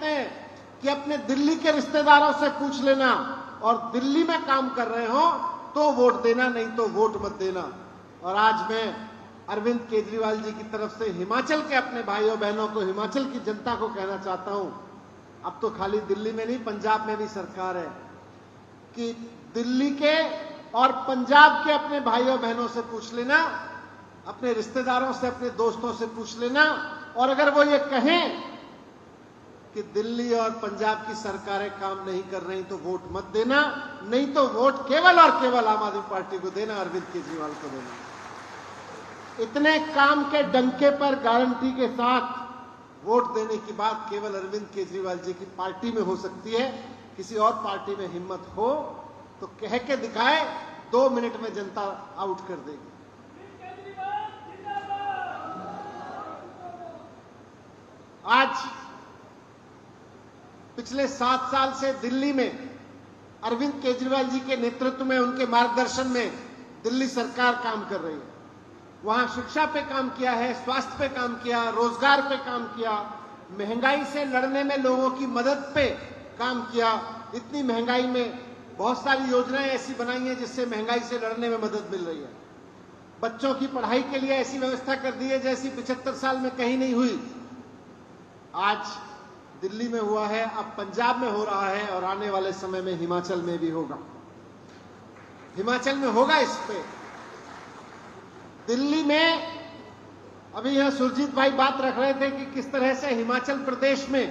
हैं कि अपने दिल्ली के रिश्तेदारों से पूछ लेना और दिल्ली में काम कर रहे हो तो वोट देना, नहीं तो वोट मत देना। और आज मैं अरविंद केजरीवाल जी की तरफ से हिमाचल के अपने भाइयों बहनों को, हिमाचल की जनता को कहना चाहता हूं, अब तो खाली दिल्ली में नहीं, पंजाब में भी सरकार है, कि दिल्ली के और पंजाब के अपने भाइयों बहनों से पूछ लेना, अपने रिश्तेदारों से, अपने दोस्तों से पूछ लेना, और अगर वो ये कहें कि दिल्ली और पंजाब की सरकारें काम नहीं कर रही तो वोट मत देना, नहीं तो वोट केवल और केवल आम आदमी पार्टी को देना, अरविंद केजरीवाल को देना। इतने काम के डंके पर गारंटी के साथ वोट देने की बात केवल अरविंद केजरीवाल जी की पार्टी में हो सकती है। किसी और पार्टी में हिम्मत हो तो कह के दिखाए, 2 मिनट में जनता आउट कर देगी। आज पिछले 7 साल से दिल्ली में अरविंद केजरीवाल जी के नेतृत्व में, उनके मार्गदर्शन में दिल्ली सरकार काम कर रही है। वहां शिक्षा पे काम किया है, स्वास्थ्य पे काम किया, रोजगार पे काम किया, महंगाई से लड़ने में लोगों की मदद पे काम किया। इतनी महंगाई में बहुत सारी योजनाएं ऐसी बनाई हैं जिससे महंगाई से लड़ने में मदद मिल रही है। बच्चों की पढ़ाई के लिए ऐसी व्यवस्था कर दी है जैसी 75 साल में कहीं नहीं हुई। आज दिल्ली में हुआ है, अब पंजाब में हो रहा है और आने वाले समय में हिमाचल में भी होगा। हिमाचल में होगा। इस पे दिल्ली में अभी यहां सुरजीत भाई बात रख रहे थे कि किस तरह से हिमाचल प्रदेश में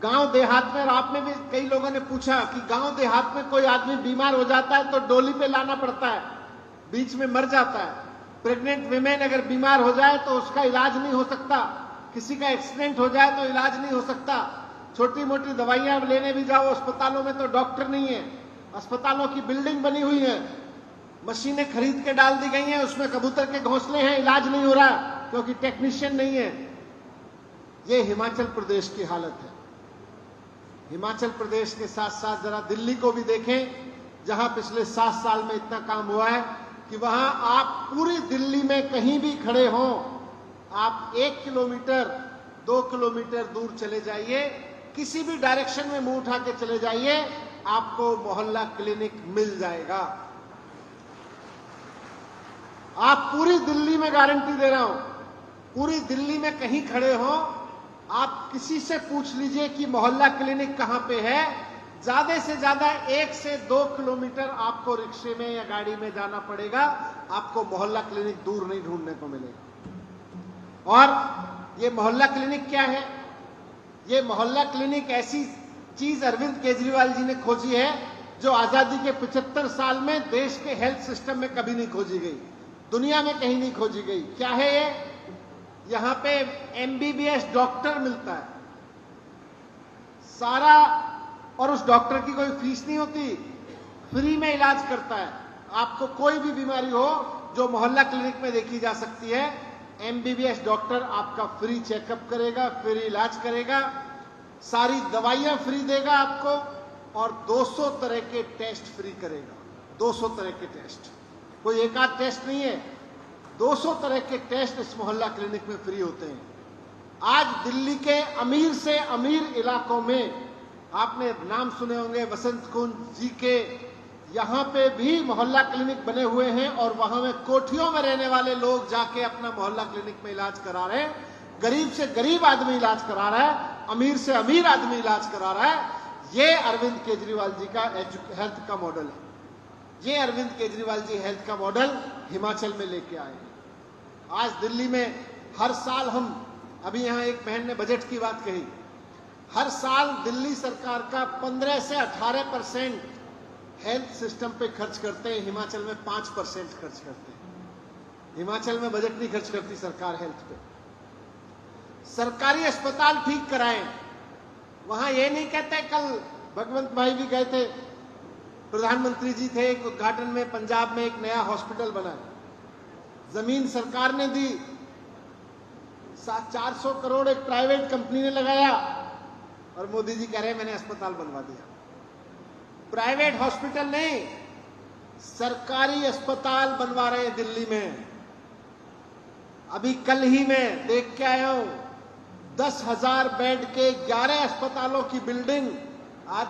गांव देहात में, और आप में भी कई लोगों ने पूछा कि गांव देहात में कोई आदमी बीमार हो जाता है तो डोली पे लाना पड़ता है, बीच में मर जाता है। प्रेग्नेंट विमेन अगर बीमार हो जाए तो उसका इलाज नहीं हो सकता, किसी का एक्सीडेंट हो जाए तो इलाज नहीं हो सकता, छोटी मोटी दवाइयां लेने भी जाओ अस्पतालों में तो डॉक्टर नहीं है, अस्पतालों की बिल्डिंग बनी हुई है, मशीनें खरीद के डाल दी गई हैं, उसमें कबूतर के घोंसले हैं, इलाज नहीं हो रहा क्योंकि टेक्नीशियन नहीं है। ये हिमाचल प्रदेश की हालत है। हिमाचल प्रदेश के साथ साथ जरा दिल्ली को भी देखें, जहां पिछले 7 साल में इतना काम हुआ है कि वहां आप पूरी दिल्ली में कहीं भी खड़े हों, आप 1 किलोमीटर 2 किलोमीटर दूर चले जाइए, किसी भी डायरेक्शन में मुंह उठा के चले जाइए, आपको मोहल्ला क्लिनिक मिल जाएगा। आप पूरी दिल्ली में गारंटी दे रहा हूं, पूरी दिल्ली में कहीं खड़े हो, आप किसी से पूछ लीजिए कि मोहल्ला क्लिनिक कहां पे है, ज्यादा से ज्यादा 1 से 2 किलोमीटर आपको रिक्शे में या गाड़ी में जाना पड़ेगा, आपको मोहल्ला क्लिनिक दूर नहीं ढूंढने को मिलेगा। और ये मोहल्ला क्लिनिक क्या है? ये मोहल्ला क्लिनिक ऐसी चीज अरविंद केजरीवाल जी ने खोजी है जो आजादी के 75 साल में देश के हेल्थ सिस्टम में कभी नहीं खोजी गई, दुनिया में कहीं नहीं खोजी गई। क्या है ये? यहां पे MBBS डॉक्टर मिलता है सारा, और उस डॉक्टर की कोई फीस नहीं होती, फ्री में इलाज करता है। आपको कोई भी बीमारी हो जो मोहल्ला क्लिनिक में देखी जा सकती है, MBBS डॉक्टर आपका फ्री चेकअप करेगा, फ्री इलाज करेगा, सारी दवाइयां फ्री देगा आपको, और 200 तरह के टेस्ट फ्री करेगा। 200 तरह के टेस्ट, कोई एक आध टेस्ट नहीं है, 200 तरह के टेस्ट इस मोहल्ला क्लिनिक में फ्री होते हैं। आज दिल्ली के अमीर से अमीर इलाकों में, आपने नाम सुने होंगे वसंत कुंज जी के, यहां पे भी मोहल्ला क्लिनिक बने हुए हैं, और वहां में कोठियों में रहने वाले लोग जाके अपना मोहल्ला क्लिनिक में इलाज करा रहे हैं। गरीब से गरीब आदमी इलाज करा रहा है, अमीर से अमीर आदमी इलाज करा रहा है। ये अरविंद केजरीवाल जी का हेल्थ का मॉडल है। ये अरविंद केजरीवाल जी हेल्थ का मॉडल हिमाचल में लेके आए। आज दिल्ली में हर साल हम, अभी यहां एक बहन ने बजट की बात कही, हर साल दिल्ली सरकार का 15 से 18% हेल्थ सिस्टम पे खर्च करते हैं, हिमाचल में 5% खर्च करते हैं। हिमाचल में बजट नहीं खर्च करती सरकार हेल्थ पे। सरकारी अस्पताल ठीक कराएं, वहां ये नहीं कहते, कल भगवंत भाई भी गए थे, प्रधानमंत्री जी थे, एक उद्घाटन में पंजाब में एक नया हॉस्पिटल बना, जमीन सरकार ने दी, 400 करोड़ एक प्राइवेट कंपनी ने लगाया, और मोदी जी कह रहे हैं मैंने अस्पताल बनवा दिया। प्राइवेट हॉस्पिटल नहीं, सरकारी अस्पताल बनवा रहे हैं दिल्ली में। अभी कल ही मैं देख के आया हूं, 10,000 बेड के 11 अस्पतालों की बिल्डिंग आज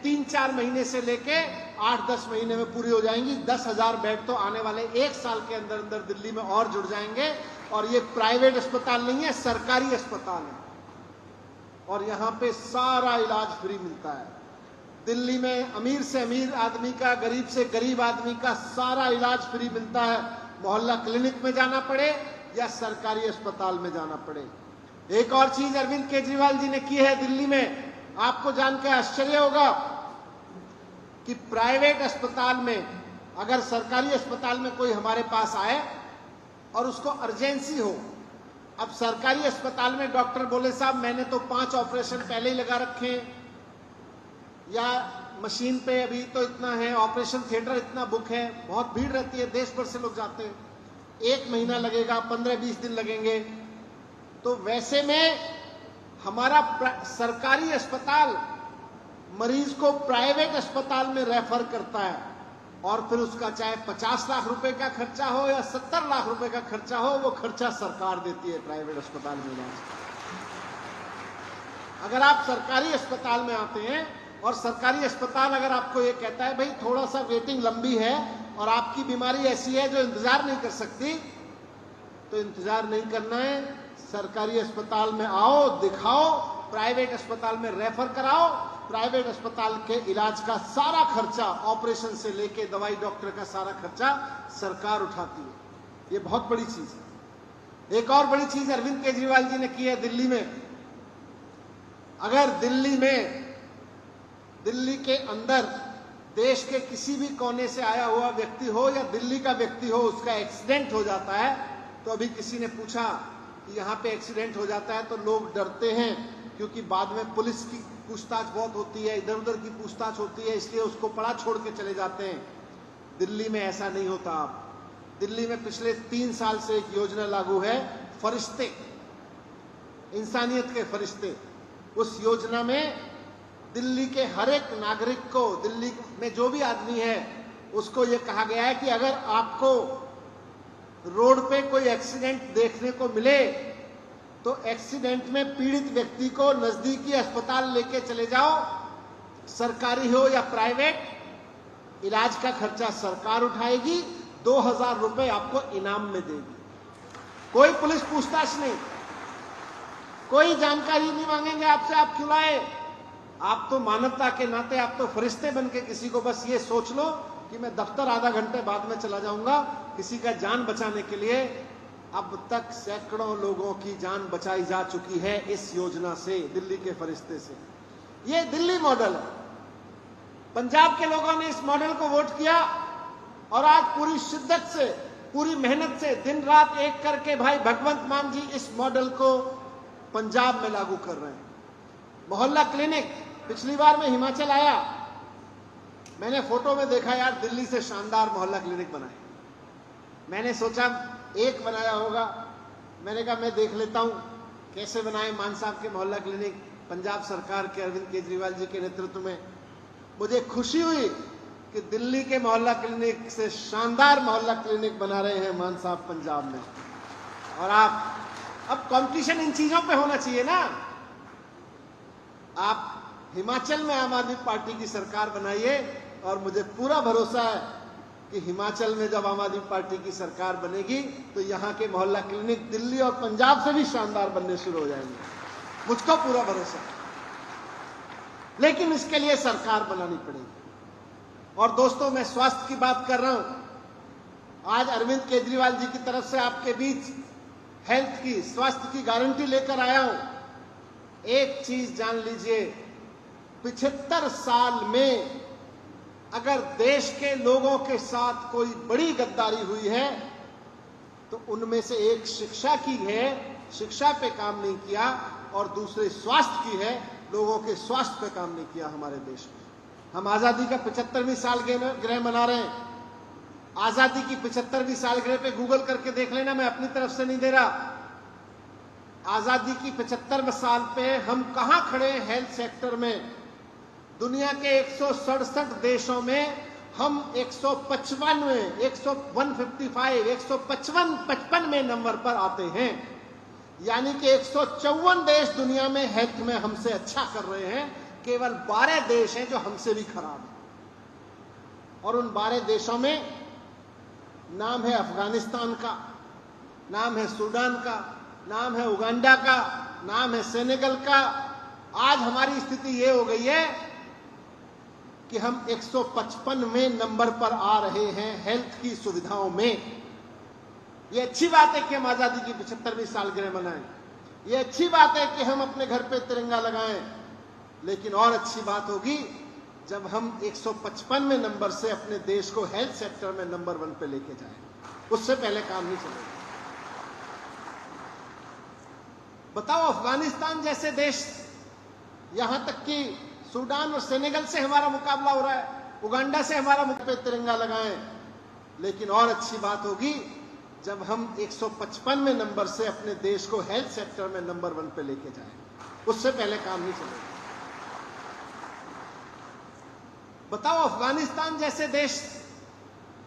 3-4 महीने से लेके 8-10 महीने में पूरी हो जाएंगी। 10,000 बेड तो आने वाले 1 साल के अंदर अंदर दिल्ली में और जुड़ जाएंगे। और ये प्राइवेट अस्पताल नहीं है, सरकारी अस्पताल है, और यहां पे सारा इलाज फ्री मिलता है। दिल्ली में अमीर से अमीर आदमी का, गरीब से गरीब आदमी का सारा इलाज फ्री मिलता है, मोहल्ला क्लिनिक में जाना पड़े या सरकारी अस्पताल में जाना पड़े। एक और चीज अरविंद केजरीवाल जी ने की है दिल्ली में, आपको जानकर आश्चर्य होगा कि प्राइवेट अस्पताल में, अगर सरकारी अस्पताल में कोई हमारे पास आए और उसको अर्जेंसी हो, अब सरकारी अस्पताल में डॉक्टर बोले साहब मैंने तो 5 ऑपरेशन पहले ही लगा रखे हैं, या मशीन पे अभी तो इतना है, ऑपरेशन थिएटर इतना बुक है, बहुत भीड़ रहती है, देश भर से लोग जाते हैं, 1 महीना लगेगा, 15-20 दिन लगेंगे। तो वैसे में हमारा सरकारी अस्पताल मरीज को प्राइवेट अस्पताल में रेफर करता है, और फिर उसका चाहे 50 लाख रुपए का खर्चा हो या 70 लाख रुपए का खर्चा हो, वो खर्चा सरकार देती है प्राइवेट अस्पताल में इलाज। अगर आप सरकारी अस्पताल में आते हैं और सरकारी अस्पताल अगर आपको ये कहता है भाई थोड़ा सा वेटिंग लंबी है और आपकी बीमारी ऐसी है जो इंतजार नहीं कर सकती, तो इंतजार नहीं करना है, सरकारी अस्पताल में आओ, दिखाओ, प्राइवेट अस्पताल में रेफर कराओ। प्राइवेट अस्पताल के इलाज का सारा खर्चा, ऑपरेशन से लेके दवाई डॉक्टर का सारा खर्चा सरकार उठाती है। ये बहुत बड़ी चीज है। एक और बड़ी चीज अरविंद केजरीवाल जी ने की है दिल्ली में। अगर दिल्ली के अंदर देश के किसी भी कोने से आया हुआ व्यक्ति हो या दिल्ली का व्यक्ति हो, उसका एक्सीडेंट हो जाता है, तो अभी किसी ने पूछा कि यहाँ पे एक्सीडेंट हो जाता है तो लोग डरते हैं क्योंकि बाद में पुलिस की पूछताछ बहुत होती है, इधर उधर की पूछताछ होती है, इसलिए उसको पड़ा छोड़ के चले जाते हैं। दिल्ली में ऐसा नहीं होता। आप दिल्ली में पिछले 3 साल से एक योजना लागू है, फरिश्ते, इंसानियत के फरिश्ते। उस योजना में दिल्ली के हर एक नागरिक को, दिल्ली में जो भी आदमी है, उसको ये कहा गया है कि अगर आपको रोड पे कोई एक्सीडेंट देखने को मिले तो एक्सीडेंट में पीड़ित व्यक्ति को नजदीकी अस्पताल लेके चले जाओ, सरकारी हो या प्राइवेट, इलाज का खर्चा सरकार उठाएगी, 2,000 रुपए आपको इनाम में देगी। कोई पुलिस पूछताछ नहीं, कोई जानकारी नहीं मांगेंगे आपसे, आप क्यों लाए। आप तो मानवता के नाते, आप तो फरिश्ते बन के किसी को बस ये सोच लो कि मैं दफ्तर आधा घंटे बाद में चला जाऊंगा, किसी का जान बचाने के लिए। अब तक सैकड़ों लोगों की जान बचाई जा चुकी है इस योजना से, दिल्ली के फरिश्ते से। ये दिल्ली मॉडल है। पंजाब के लोगों ने इस मॉडल को वोट किया और आज पूरी शिद्दत से, पूरी मेहनत से, दिन रात एक करके भाई भगवंत मान जी इस मॉडल को पंजाब में लागू कर रहे हैं। मोहल्ला क्लिनिक, पिछली बार मैं हिमाचल आया, मैंने फोटो में देखा यार दिल्ली से शानदार मोहल्ला क्लिनिक बनाए। मैंने सोचा एक बनाया होगा, मैंने कहा मैं देख लेता हूं कैसे बनाए मान साहब के मोहल्ला क्लिनिक, पंजाब सरकार के अरविंद केजरीवाल जी के नेतृत्व में। मुझे खुशी हुई कि दिल्ली के मोहल्ला क्लिनिक से शानदार मोहल्ला क्लिनिक बना रहे हैं मान साहब पंजाब में। और आप, अब कंपटीशन इन चीजों पे होना चाहिए ना। आप हिमाचल में आम आदमी पार्टी की सरकार बनाइए और मुझे पूरा भरोसा है कि हिमाचल में जब आम आदमी पार्टी की सरकार बनेगी तो यहाँ के मोहल्ला क्लिनिक दिल्ली और पंजाब से भी शानदार बनने शुरू हो जाएंगे, मुझको पूरा भरोसा है। लेकिन इसके लिए सरकार बनानी पड़ेगी। और दोस्तों, मैं स्वास्थ्य की बात कर रहा हूं। आज अरविंद केजरीवाल जी की तरफ से आपके बीच हेल्थ की, स्वास्थ्य की गारंटी लेकर आया हूं। एक चीज जान लीजिए, 75 साल में अगर देश के लोगों के साथ कोई बड़ी गद्दारी हुई है तो उनमें से एक शिक्षा की है, शिक्षा पे काम नहीं किया, और दूसरे स्वास्थ्य की है, लोगों के स्वास्थ्य पे काम नहीं किया हमारे देश में। हम आजादी का 75वीं सालगिरह मना रहे हैं। आजादी की 75वीं सालगिरह पे गूगल करके देख लेना, मैं अपनी तरफ से नहीं दे रहा। आजादी की 75वें साल पे हम कहां खड़े हैं हेल्थ सेक्टर में। दुनिया के 167 देशों में हम 155 में नंबर पर आते हैं। यानी कि 154 देश दुनिया में हेल्थ में हमसे अच्छा कर रहे हैं, केवल 12 देश हैं जो हमसे भी खराब हैं। और उन 12 देशों में नाम है अफगानिस्तान का, नाम है सूडान का, नाम है उगांडा का, नाम है सेनेगल का। आज हमारी स्थिति ये हो गई है कि हम 155वें नंबर पर आ रहे हैं हेल्थ की सुविधाओं में। ये अच्छी बात है कि हम आजादी की 75वीं सालगिरह मनाएं, ये अच्छी बात है कि हम अपने घर पे तिरंगा लगाएं, लेकिन और अच्छी बात होगी जब हम 155वें नंबर से अपने देश को हेल्थ सेक्टर में नंबर 1 पे लेके जाएं। उससे पहले काम नहीं चलेगा। बताओ, अफगानिस्तान जैसे देश, यहां तक कि सूडान और सेनेगल से हमारा मुकाबला हो रहा है, उगांडा से हमारा मुख पे तिरंगा लगाएं, लेकिन और अच्छी बात होगी जब हम 155वें नंबर से अपने देश को हेल्थ सेक्टर में नंबर 1 पे लेके जाएं। उससे पहले काम नहीं चलेगा। बताओ, अफगानिस्तान जैसे देश,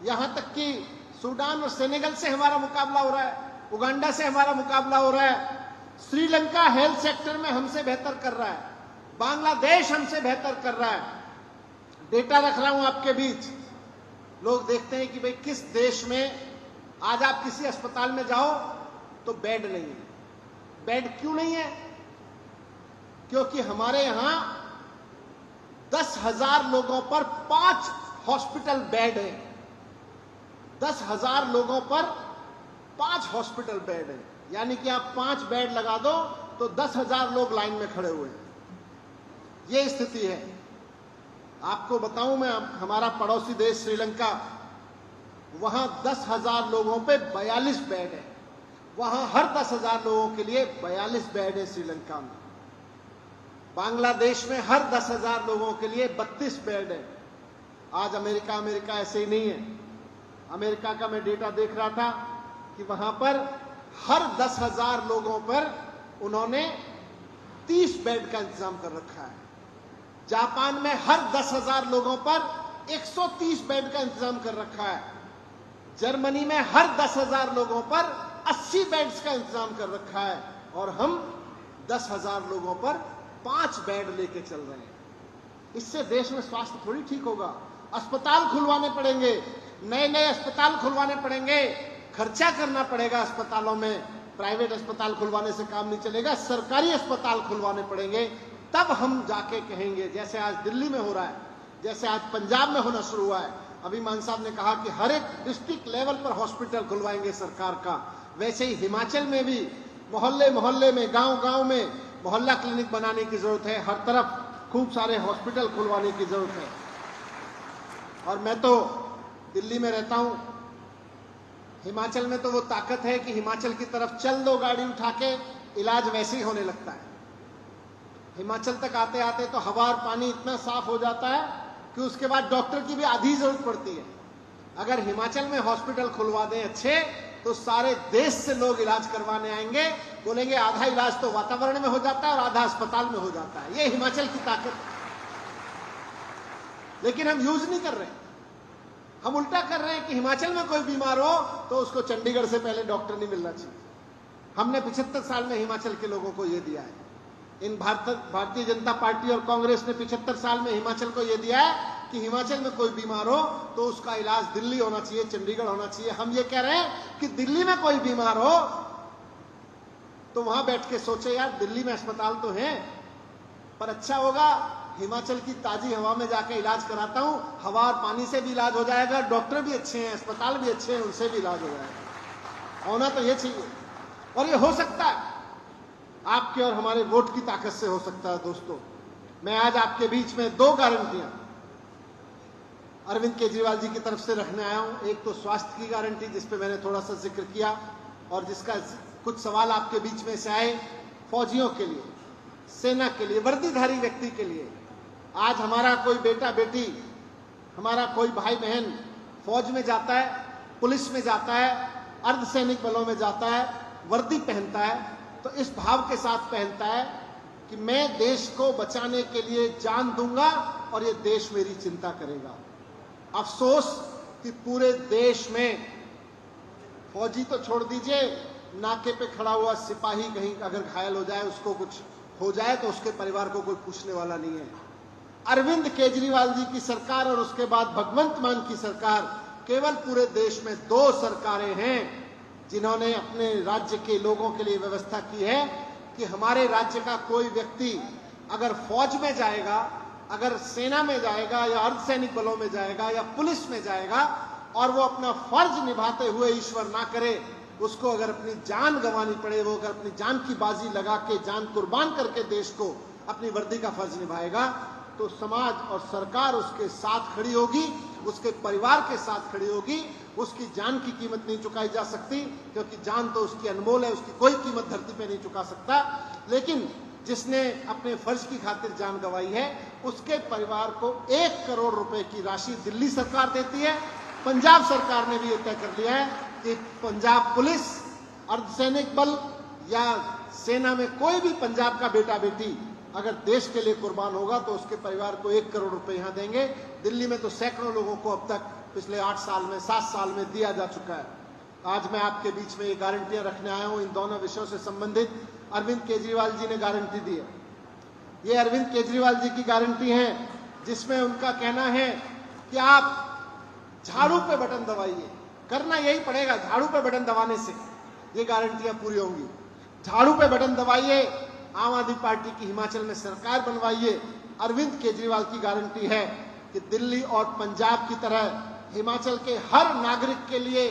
यहां तक कि सूडान और सेनेगल से हमारा मुकाबला हो रहा है, उगांडा से हमारा मुकाबला हो रहा है, श्रीलंका हेल्थ सेक्टर में हमसे बेहतर कर रहा है, बांग्लादेश हमसे बेहतर कर रहा है। डेटा रख रहा हूं आपके बीच। लोग देखते हैं कि भाई किस देश में, आज आप किसी अस्पताल में जाओ तो बेड नहीं है। बेड क्यों नहीं है? क्योंकि हमारे यहां 10,000 लोगों पर 5 हॉस्पिटल बेड है। 10,000 लोगों पर 5 हॉस्पिटल बेड है, यानी कि आप 5 बेड लगा दो तो 10,000 लोग लाइन में खड़े हुए हैं। ये स्थिति है। आपको बताऊं मैं, हमारा पड़ोसी देश श्रीलंका, वहां 10,000 लोगों पे 42 बेड है। वहां हर 10,000 लोगों के लिए 42 बेड है श्रीलंका में। बांग्लादेश में हर 10,000 लोगों के लिए 32 बेड है। आज अमेरिका ऐसे ही नहीं है। अमेरिका का मैं डेटा देख रहा था कि वहां पर हर 10,000 लोगों पर उन्होंने 30 बेड का इंतजाम कर रखा है। जापान में हर 10,000 लोगों पर 130 बेड का इंतजाम कर रखा है। जर्मनी में हर 10,000 लोगों पर 80 बेड्स का इंतजाम कर रखा है। और हम 10,000 लोगों पर 5 बेड लेके चल रहे हैं। इससे देश में स्वास्थ्य थोड़ी ठीक होगा। अस्पताल खुलवाने पड़ेंगे, नए नए अस्पताल खुलवाने पड़ेंगे, खर्चा करना पड़ेगा अस्पतालों में। प्राइवेट अस्पताल खुलवाने से काम नहीं चलेगा, सरकारी अस्पताल खुलवाने पड़ेंगे। तब हम जाके कहेंगे, जैसे आज दिल्ली में हो रहा है, जैसे आज पंजाब में होना शुरू हुआ है। अभी मान साहब ने कहा कि हर एक डिस्ट्रिक्ट लेवल पर हॉस्पिटल खुलवाएंगे सरकार का, वैसे ही हिमाचल में भी मोहल्ले मोहल्ले में, गांव गांव में मोहल्ला क्लिनिक बनाने की जरूरत है। हर तरफ खूब सारे हॉस्पिटल खुलवाने की जरूरत है। और मैं तो दिल्ली में रहता हूं, हिमाचल में तो वो ताकत है कि हिमाचल की तरफ चल दो गाड़ी उठा के, इलाज वैसे ही होने लगता है। हिमाचल तक आते आते तो हवा और पानी इतना साफ हो जाता है कि उसके बाद डॉक्टर की भी आधी जरूरत पड़ती है। अगर हिमाचल में हॉस्पिटल खुलवा दें अच्छे, तो सारे देश से लोग इलाज करवाने आएंगे। बोलेंगे आधा इलाज तो वातावरण में हो जाता है और आधा अस्पताल में हो जाता है। ये हिमाचल की ताकत है। लेकिन हम यूज नहीं कर रहे। हम उल्टा कर रहे हैं कि हिमाचल में कोई बीमार हो तो उसको चंडीगढ़ से पहले डॉक्टर नहीं मिलना चाहिए। हमने 75 साल में हिमाचल के लोगों को यह दिया है। इन भारतीय जनता पार्टी और कांग्रेस ने 75 साल में हिमाचल को यह दिया है कि हिमाचल में कोई बीमार हो तो उसका इलाज दिल्ली होना चाहिए, चंडीगढ़ होना चाहिए। हम ये कह रहे हैं कि दिल्ली में कोई बीमार हो तो वहां बैठ के सोचे, यार दिल्ली में अस्पताल तो है, पर अच्छा होगा हिमाचल की ताजी हवा में जाके इलाज कराता हूं। हवा और पानी से भी इलाज हो जाएगा, डॉक्टर भी अच्छे हैं, अस्पताल भी अच्छे हैं, उनसे भी इलाज हो जाएगा। होना तो ये चाहिए। और ये हो सकता है, आपके और हमारे वोट की ताकत से हो सकता है। दोस्तों, मैं आज आपके बीच में 2 गारंटियां अरविंद केजरीवाल जी की तरफ से रखने आया हूं। एक तो स्वास्थ्य की गारंटी, जिस पे मैंने थोड़ा सा जिक्र किया और जिसका कुछ सवाल आपके बीच में से आए। फौजियों के लिए, सेना के लिए, वर्दीधारी व्यक्ति के लिए, आज हमारा कोई बेटा बेटी, हमारा कोई भाई बहन फौज में जाता है, पुलिस में जाता है, अर्धसैनिक बलों में जाता है, वर्दी पहनता है, तो इस भाव के साथ पहनता है कि मैं देश को बचाने के लिए जान दूंगा और ये देश मेरी चिंता करेगा। अफसोस कि पूरे देश में, फौजी तो छोड़ दीजिए, नाके पे खड़ा हुआ सिपाही कहीं अगर घायल हो जाए, उसको कुछ हो जाए तो उसके परिवार को कोई पूछने वाला नहीं है। अरविंद केजरीवाल जी की सरकार और उसके बाद भगवंत मान की सरकार, केवल पूरे देश में 2 सरकारें हैं जिन्होंने अपने राज्य के लोगों के लिए व्यवस्था की है कि हमारे राज्य का कोई व्यक्ति अगर फौज में जाएगा, अगर सेना में जाएगा या अर्धसैनिक बलों में जाएगा या पुलिस में जाएगा और वो अपना फर्ज निभाते हुए ईश्वर ना करे, उसको अगर अपनी जान गंवानी पड़े, वो अगर अपनी जान की बाजी लगा के, जान कुर्बान करके देश को अपनी वर्दी का फर्ज निभाएगा, तो समाज और सरकार उसके साथ खड़ी होगी, उसके परिवार के साथ खड़ी होगी। उसकी जान की कीमत नहीं चुकाई जा सकती, क्योंकि जान तो उसकी अनमोल है, उसकी कोई कीमत धरती पे नहीं चुका सकता। लेकिन जिसने अपने फर्ज की खातिर जान गंवाई है, उसके परिवार को 1 करोड़ रुपए की राशि दिल्ली सरकार देती है। पंजाब सरकार ने भी ये तय कर लिया है कि पंजाब पुलिस, अर्धसैनिक बल या सेना में कोई भी पंजाब का बेटा बेटी अगर देश के लिए कुर्बान होगा तो उसके परिवार को 1 करोड़ रुपए यहां देंगे। दिल्ली में तो सैकड़ों लोगों को अब तक पिछले 8 साल में, 7 साल में दिया जा चुका है। आज मैं आपके बीच में ये गारंटियां रखने आया हूं। इन दोनों विषयों से संबंधित अरविंद केजरीवाल जी ने गारंटी दी है। ये अरविंद केजरीवाल जी की गारंटी है, जिसमें उनका कहना है कि आप झाड़ू पे बटन दबाइए, करना यही पड़ेगा, झाड़ू पे बटन दबाने से ये गारंटियां पूरी होंगी। झाड़ू पे बटन दबाइए, आम आदमी पार्टी की हिमाचल में सरकार बनवाइए। अरविंद केजरीवाल की गारंटी है कि दिल्ली और पंजाब की तरह हिमाचल के हर नागरिक के लिए,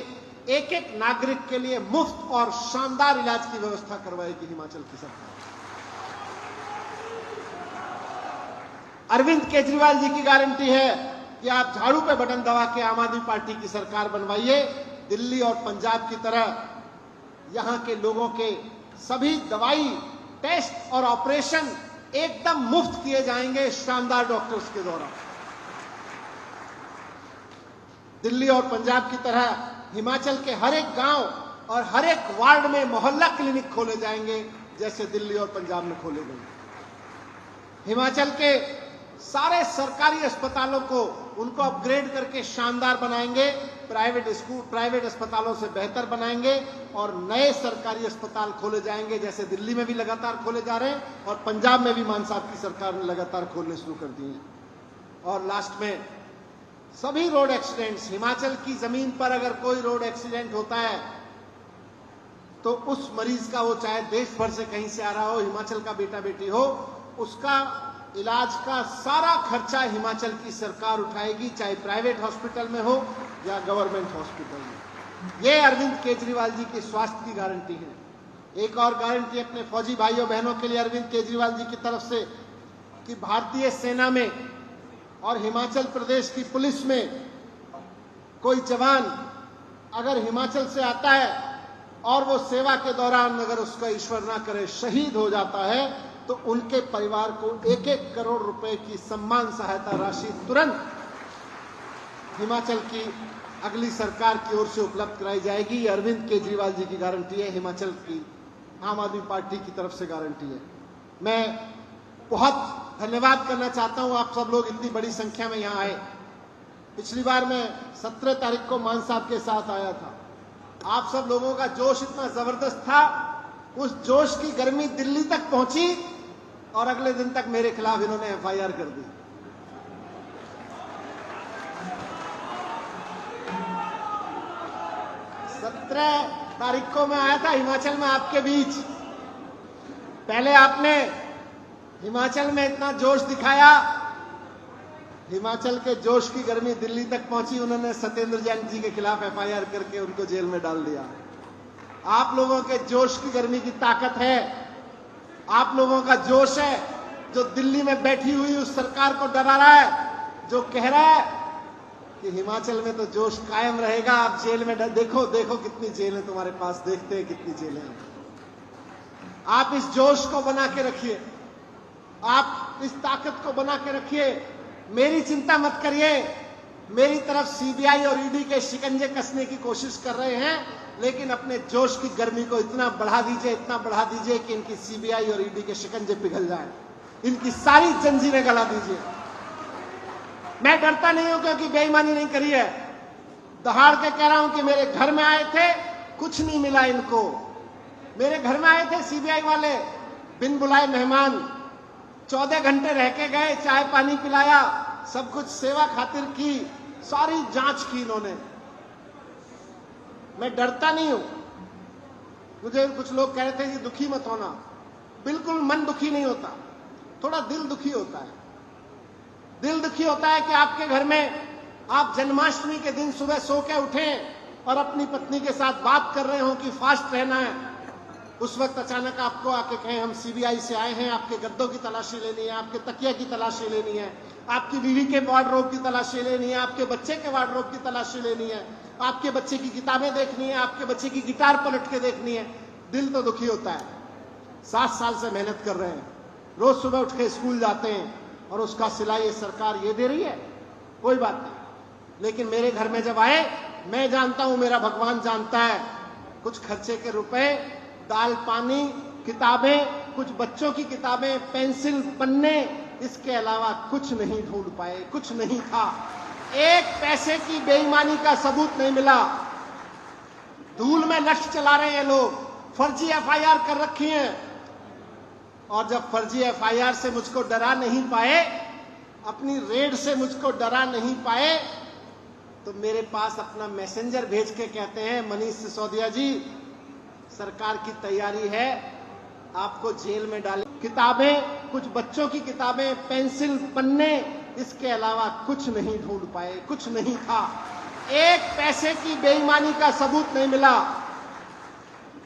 एक नागरिक के लिए मुफ्त और शानदार इलाज की व्यवस्था करवाएगी हिमाचल की सरकार। अरविंद केजरीवाल जी की गारंटी है कि आप झाड़ू पे बटन दबा के आम आदमी पार्टी की सरकार बनवाइए। दिल्ली और पंजाब की तरह यहां के लोगों के सभी दवाई, टेस्ट और ऑपरेशन एकदम मुफ्त किए जाएंगे शानदार डॉक्टर्स के द्वारा। दिल्ली और पंजाब की तरह हिमाचल के हर एक गांव और हर एक वार्ड में मोहल्ला क्लिनिक खोले जाएंगे, जैसे दिल्ली और पंजाब में खोले गए। हिमाचल के सारे सरकारी अस्पतालों को उनको अपग्रेड करके शानदार बनाएंगे, प्राइवेट अस्पतालों से बेहतर बनाएंगे और नए सरकारी अस्पताल खोले जाएंगे, जैसे दिल्ली में भी लगातार खोले जा रहे हैं और पंजाब में भी मान साहब की सरकार ने लगातार खोलने शुरू कर दिए हैं। और लास्ट में सभी रोड एक्सीडेंट्स, हिमाचल की जमीन पर अगर कोई रोड एक्सीडेंट होता है तो उस मरीज का, वो चाहे देश भर से कहीं से आ रहा हो, हिमाचल का बेटा बेटी हो, उसका इलाज का सारा खर्चा हिमाचल की सरकार उठाएगी, चाहे प्राइवेट हॉस्पिटल में हो या गवर्नमेंट हॉस्पिटल में। ये अरविंद केजरीवाल जी की स्वास्थ्य की गारंटी है। एक और गारंटी अपने फौजी भाइयों बहनों के लिए अरविंद केजरीवाल जी की तरफ से कि भारतीय सेना में और हिमाचल प्रदेश की पुलिस में कोई जवान अगर हिमाचल से आता है और वो सेवा के दौरान अगर उसका ईश्वर ना करे शहीद हो जाता है, तो उनके परिवार को 1-1 करोड़ रुपए की सम्मान सहायता राशि तुरंत हिमाचल की अगली सरकार की ओर से उपलब्ध कराई जाएगी। अरविंद केजरीवाल जी की गारंटी है, हिमाचल की आम आदमी पार्टी की तरफ से गारंटी है। मैं बहुत धन्यवाद करना चाहता हूं, आप सब लोग इतनी बड़ी संख्या में यहां आए। पिछली बार मैं 17 तारीख को मान साहब के साथ आया था। आप सब लोगों का जोश इतना जबरदस्त था, उस जोश की गर्मी दिल्ली तक पहुंची और अगले दिन तक मेरे खिलाफ इन्होंने एफआईआर कर दी। तारीख को मैं आया था हिमाचल में आपके बीच। पहले आपने हिमाचल में इतना जोश दिखाया, हिमाचल के जोश की गर्मी दिल्ली तक पहुंची, उन्होंने सत्येंद्र जैन जी के खिलाफ एफआईआर करके उनको जेल में डाल दिया। आप लोगों के जोश की गर्मी की ताकत है, आप लोगों का जोश है जो दिल्ली में बैठी हुई उस सरकार को डरा रहा है, जो कह रहा है कि हिमाचल में तो जोश कायम रहेगा, आप जेल में देखो देखो कितनी जेल है तुम्हारे पास, देखते हैं कितनी जेल है। आप इस जोश को बना के रखिए, आप इस ताकत को बना के रखिए। मेरी चिंता मत करिए, मेरी तरफ सीबीआई और ईडी के शिकंजे कसने की कोशिश कर रहे हैं, लेकिन अपने जोश की गर्मी को इतना बढ़ा दीजिए, इतना बढ़ा दीजिए कि इनकी सीबीआई और ईडी के शिकंजे पिघल जाएं, इनकी सारी जंजीरें गला दीजिए। मैं डरता नहीं हूं क्योंकि बेईमानी नहीं करी है। दहाड़ के कह रहा हूं कि मेरे घर में आए थे, कुछ नहीं मिला इनको, मेरे घर में आए थे सीबीआई वाले, बिन बुलाए मेहमान, 14 घंटे रह के गए, चाय पानी पिलाया, सब कुछ सेवा खातिर की, सारी जांच की इन्होंने। मैं डरता नहीं हूं। मुझे कुछ लोग कह रहे थे कि दुखी मत होना, बिल्कुल मन दुखी नहीं होता, थोड़ा दिल दुखी होता है। दिल दुखी होता है कि आपके घर में आप जन्माष्टमी के दिन सुबह सो के उठें और अपनी पत्नी के साथ बात कर रहे हो कि फास्ट रहना है, उस वक्त अचानक आपको आके कहें हम सीबीआई से आए हैं, आपके गद्दों की तलाशी लेनी है, आपके तकिया की तलाशी लेनी है, आपकी बीवी के वार्डरोब की तलाशी लेनी है, आपके बच्चे के वार्डरोब की तलाशी लेनी है, आपके बच्चे की किताबें देखनी है, आपके बच्चे की गिटार पलट के देखनी है। दिल तो दुखी होता है। 7 साल से मेहनत कर रहे हैं, रोज सुबह उठ के स्कूल जाते हैं और उसका सिला ये सरकार ये दे रही है, कोई बात नहीं। लेकिन मेरे घर में जब आए, मैं जानता हूं, मेरा भगवान जानता है, कुछ खर्चे के रुपए, दाल पानी, किताबें, कुछ बच्चों की किताबें, पेंसिल, पन्ने, इसके अलावा कुछ नहीं ढूंढ पाए, कुछ नहीं था। 1 पैसे की बेईमानी का सबूत नहीं मिला। धूल में लश्क चला रहे हैं लोग, फर्जी एफआईआर कर रखी है, और जब फर्जी एफआईआर से मुझको डरा नहीं पाए, अपनी रेड से मुझको डरा नहीं पाए, तो मेरे पास अपना मैसेंजर भेज के कहते हैं मनीष सिसोदिया जी, सरकार की तैयारी है, आपको जेल में डाले। किताबें, कुछ बच्चों की किताबें, पेंसिल, पन्ने, इसके अलावा कुछ नहीं ढूंढ पाए, कुछ नहीं था। 1 पैसे की बेईमानी का सबूत नहीं मिला।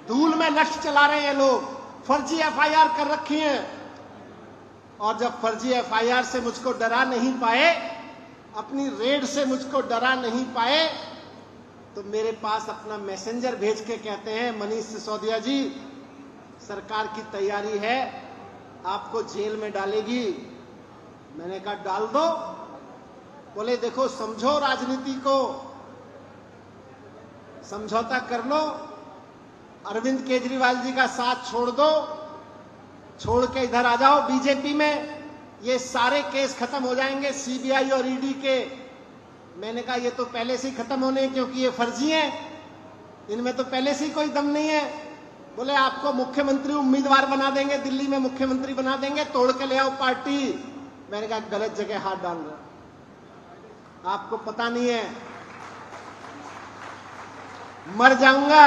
धूल में लश्क चला रहे हैं लोग, फर्जी एफआईआर कर रखी है, और जब फर्जी एफआईआर से मुझको डरा नहीं पाए, अपनी रेड से मुझको डरा नहीं पाए, तो मेरे पास अपना मैसेंजर भेज के कहते हैं मनीष सिसोदिया जी, सरकार की तैयारी है, आपको जेल में डालेगी। मैंने कहा डाल दो। बोले देखो, समझो राजनीति को, समझौता कर लो, अरविंद केजरीवाल जी का साथ छोड़ दो, छोड़ के इधर आ जाओ बीजेपी में, ये सारे केस खत्म हो जाएंगे सीबीआई और ईडी के। मैंने कहा ये तो पहले से ही खत्म होने हैं, क्योंकि ये फर्जी हैं, इनमें तो पहले से ही कोई दम नहीं है। बोले आपको मुख्यमंत्री उम्मीदवार बना देंगे, दिल्ली में मुख्यमंत्री बना देंगे, तोड़ के ले आओ पार्टी। मैंने कहा गलत जगह हाथ डाल रहे, आपको पता नहीं है, मर जाऊंगा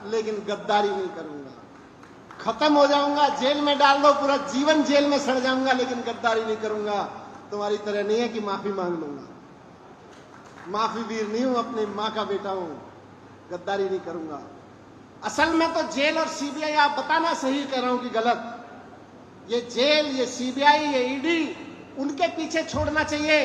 लेकिन गद्दारी नहीं करूंगा, खत्म हो जाऊंगा, जेल में डाल दो, पूरा जीवन जेल में सड़ जाऊंगा, लेकिन गद्दारी नहीं करूंगा। तुम्हारी तरह नहीं है कि माफी मांग लूंगा, माफी वीर नहीं हूं, अपनी मां का बेटा हूं, गद्दारी नहीं करूंगा। असल में तो जेल और सीबीआई, आप बताना सही कह रहा हूं कि गलत, ये जेल, ये सीबीआई, ये ईडी, उनके पीछे छोड़ना चाहिए,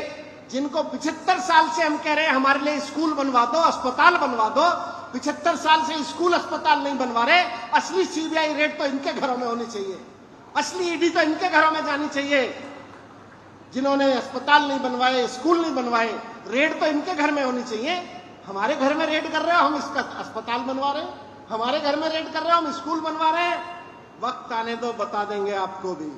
जिनको 75 साल से हम कह रहे हैं हमारे लिए स्कूल बनवा दो, अस्पताल बनवा दो। 75 साल से स्कूल अस्पताल नहीं बनवा रहे। असली सीबीआई रेड तो इनके घरों में होनी चाहिए, असली ईडी तो इनके घरों में जानी चाहिए, जिन्होंने अस्पताल नहीं बनवाए, स्कूल नहीं बनवाए। रेड तो इनके घर में होनी चाहिए। हमारे घर में रेड कर रहे हो, हम इसका अस्पताल बनवा रहे हैं, हमारे घर में रेड कर रहे हो, हम स्कूल बनवा रहे हैं। वक्त आने दो, बता देंगे आपको भी।